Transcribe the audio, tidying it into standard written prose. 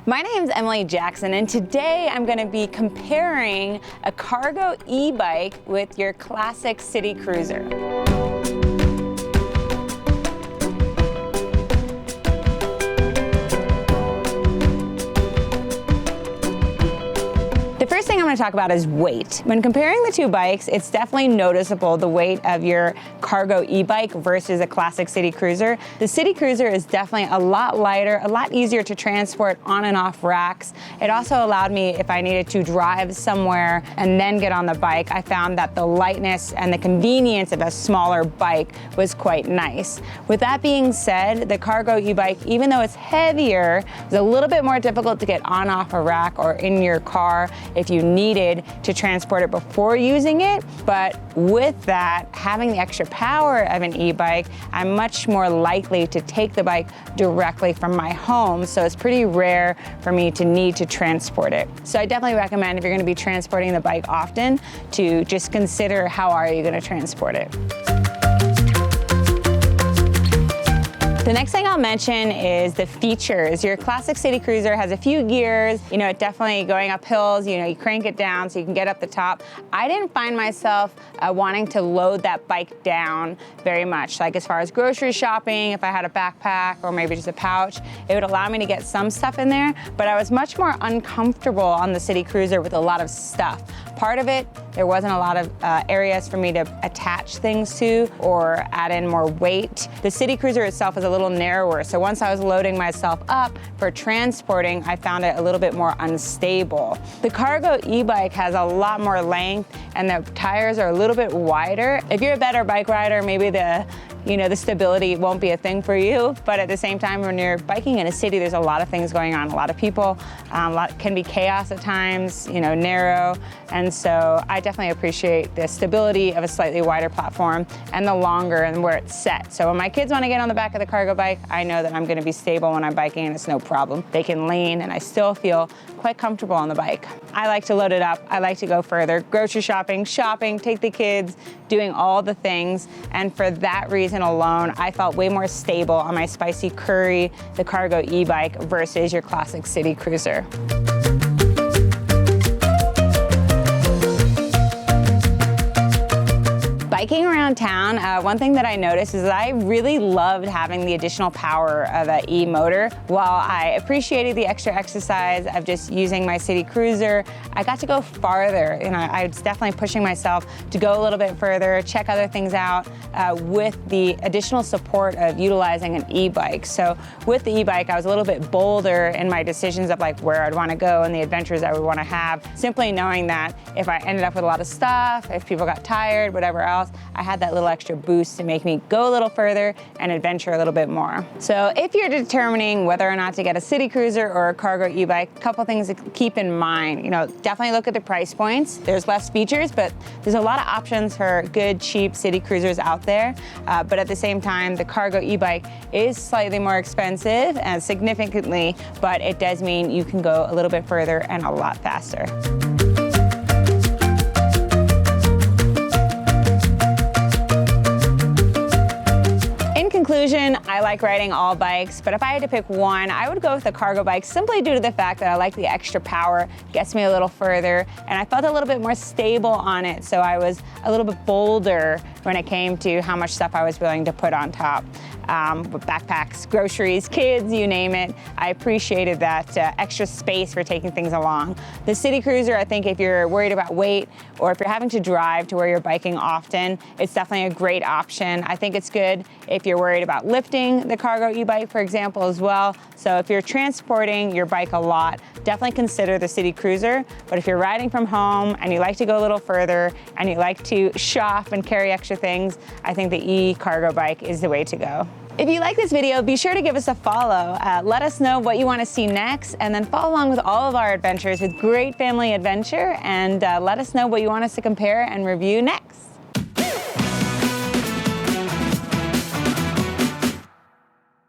My name's Emily Jackson, and today I'm going to be comparing a cargo e-bike with your classic city cruiser. The first thing I'm going to talk about is weight. When comparing the two bikes, it's definitely noticeable the weight of your cargo e-bike versus a classic city cruiser. The city cruiser is definitely a lot lighter, a lot easier to transport on and off racks. It also allowed me, if I needed to drive somewhere and then get on the bike, I found that the lightness and the convenience of a smaller bike was quite nice. With that being said, the cargo e-bike, even though it's heavier, is a little bit more difficult to get on off a rack or in your car if you needed to transport it before using it. But with that, having the extra power of an e-bike, I'm much more likely to take the bike directly from my home. So it's pretty rare for me to need to transport it. So I definitely recommend, if you're going to be transporting the bike often, to just consider how are you going to transport it. The next thing I'll mention is the features. Your classic city cruiser has a few gears. You know, it definitely going up hills, you crank it down so you can get up the top. I didn't find myself wanting to load that bike down very much. Like as far as grocery shopping, if I had a backpack or maybe just a pouch, it would allow me to get some stuff in there, but I was much more uncomfortable on the city cruiser with a lot of stuff. Part of it, there wasn't a lot of areas for me to attach things to or add in more weight. The city cruiser itself is a little narrower, so once I was loading myself up for transporting, I found it a little bit more unstable. The cargo e-bike has a lot more length and the tires are a little bit wider. If you're a better bike rider, maybe the stability won't be a thing for you, but at the same time, when you're biking in a city, there's a lot of things going on, a lot of people, can be chaos at times, narrow, and so I definitely appreciate the stability of a slightly wider platform and the longer and where it's set. So when my kids want to get on the back of the cargo bike, I know that I'm going to be stable when I'm biking and it's no problem. They can lean and I still feel quite comfortable on the bike. I like to load it up. I like to go further. Grocery shopping, take the kids, doing all the things, and for that reason alone, I felt way more stable on my spicy curry, the cargo e-bike, versus your classic city cruiser. Biking around town, one thing that I noticed is that I really loved having the additional power of an e-motor. While I appreciated the extra exercise of just using my city cruiser, I got to go farther. I was definitely pushing myself to go a little bit further, check other things out with the additional support of utilizing an e-bike. So with the e-bike, I was a little bit bolder in my decisions of like where I'd want to go and the adventures I would want to have, simply knowing that if I ended up with a lot of stuff, if people got tired, whatever else, I had that little extra boost to make me go a little further and adventure a little bit more. So if you're determining whether or not to get a city cruiser or a cargo e-bike, a couple things to keep in mind. Definitely look at the price points. There's less features, but there's a lot of options for good, cheap city cruisers out there. But at the same time, the cargo e-bike is slightly more expensive and significantly, but it does mean you can go a little bit further and a lot faster. In conclusion, I like riding all bikes, but if I had to pick one, I would go with the cargo bike simply due to the fact that I like the extra power, gets me a little further, and I felt a little bit more stable on it, so I was a little bit bolder when it came to how much stuff I was willing to put on top. With backpacks, groceries, kids, you name it. I appreciated that extra space for taking things along. The city cruiser, I think if you're worried about weight or if you're having to drive to where you're biking often, it's definitely a great option. I think it's good if you're worried about lifting the cargo e-bike, for example, as well. So if you're transporting your bike a lot, definitely consider the city cruiser. But if you're riding from home and you like to go a little further and you like to shop and carry extra things, I think the e-cargo bike is the way to go. If you like this video, be sure to give us a follow. Let us know what you want to see next, and then follow along with all of our adventures with great family adventure, and let us know what you want us to compare and review next.